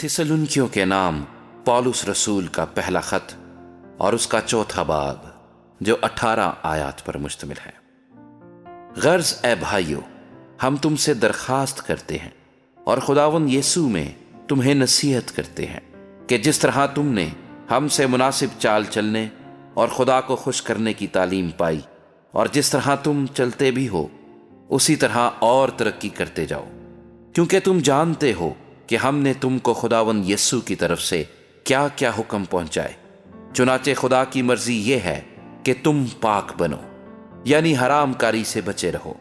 थिस्सलुनीकियों के नाम पौलुस रसूल का पहला खत और उसका चौथा बाब जो 18 आयत पर मुश्तमिल है। गर्ज ए भाइयों, हम तुमसे दरखास्त करते हैं और खुदावंद यीशु में तुम्हें नसीहत करते हैं कि जिस तरह तुमने हमसे मुनासिब चाल चलने और खुदा को खुश करने की तालीम पाई और जिस तरह तुम चलते भी हो उसी तरह और तरक्की करते जाओ, क्योंकि तुम जानते हो कि हमने तुमको खुदावंद यीशु की तरफ से क्या क्या हुक्म पहुंचाए। चुनाचे खुदा की मर्जी ये है कि तुम पाक बनो, यानी हराम कारी से बचे रहो,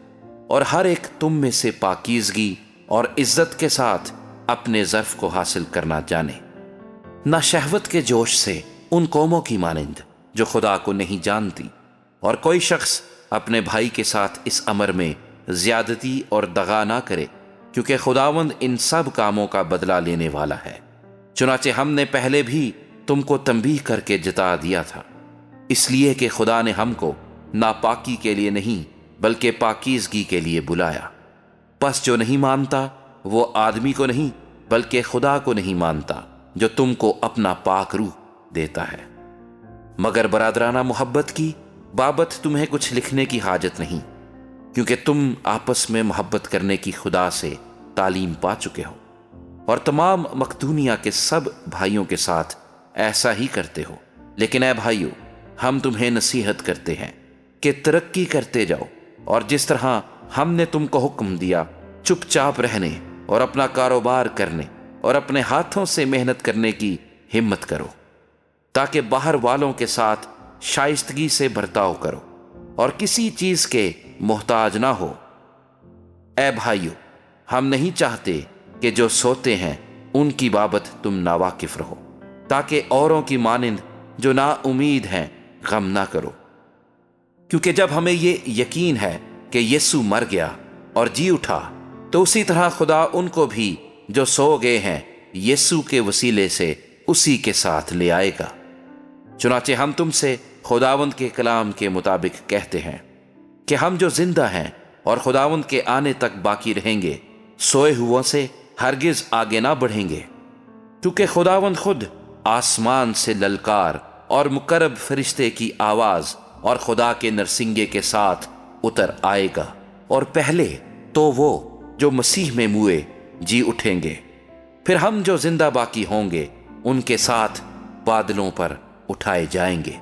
और हर एक तुम में से पाकीज़गी और इज्जत के साथ अपने ज़र्फ को हासिल करना जाने, ना शहवत के जोश से उन कौमों की मानिंद जो खुदा को नहीं जानती। और कोई शख्स अपने भाई के साथ इस अमर में ज्यादती और दगा ना करे, क्योंकि खुदावंद इन सब कामों का बदला लेने वाला है। चुनाचे हमने पहले भी तुमको तंबीह करके जता दिया था, इसलिए कि खुदा ने हमको नापाकी के लिए नहीं बल्कि पाकीज़गी के लिए बुलाया। बस जो नहीं मानता वो आदमी को नहीं बल्कि खुदा को नहीं मानता जो तुमको अपना पाक रूह देता है। मगर बरादराना मोहब्बत की बाबत तुम्हें कुछ लिखने की हाजत नहीं, क्योंकि तुम आपस में मोहब्बत करने की खुदा से तालीम पा चुके हो और तमाम मकदूनिया के सब भाइयों के साथ ऐसा ही करते हो। लेकिन ऐ भाइयों, हम तुम्हें नसीहत करते हैं कि तरक्की करते जाओ और जिस तरह हमने तुमको हुक्म दिया चुपचाप रहने और अपना कारोबार करने और अपने हाथों से मेहनत करने की हिम्मत करो, ताकि बाहर वालों के साथ शाइस्तगी से बर्ताव करो और किसी चीज के मोहताज ना हो। ऐ भाइयों, हम नहीं चाहते कि जो सोते हैं उनकी बाबत तुम नावाकिफ रहो, ताकि औरों की मानिंद जो ना उम्मीद हैं गम ना करो। क्योंकि जब हमें ये यकीन है कि यीशु मर गया और जी उठा, तो उसी तरह खुदा उनको भी जो सो गए हैं यीशु के वसीले से उसी के साथ ले आएगा। चुनाचे हम तुमसे खुदावंद के कलाम के मुताबिक कहते हैं कि हम जो जिंदा हैं और खुदावंद के आने तक बाकी रहेंगे, सोए हुओं से हरगिज आगे ना बढ़ेंगे, क्योंकि खुदावंद खुद आसमान से ललकार और मुकर्रब फरिश्ते की आवाज और खुदा के नरसिंगे के साथ उतर आएगा, और पहले तो वो जो मसीह में मुए जी उठेंगे, फिर हम जो जिंदा बाकी होंगे उनके साथ बादलों पर उठाए जाएंगे,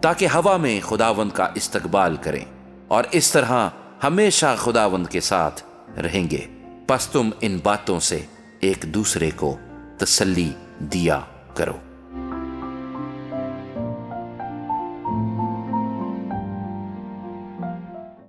ताकि हवा में खुदावंद का इस्तकबाल करें और इस तरह हमेशा खुदावंद के साथ रहेंगे। बस तुम इन बातों से एक दूसरे को तसल्ली दिया करो।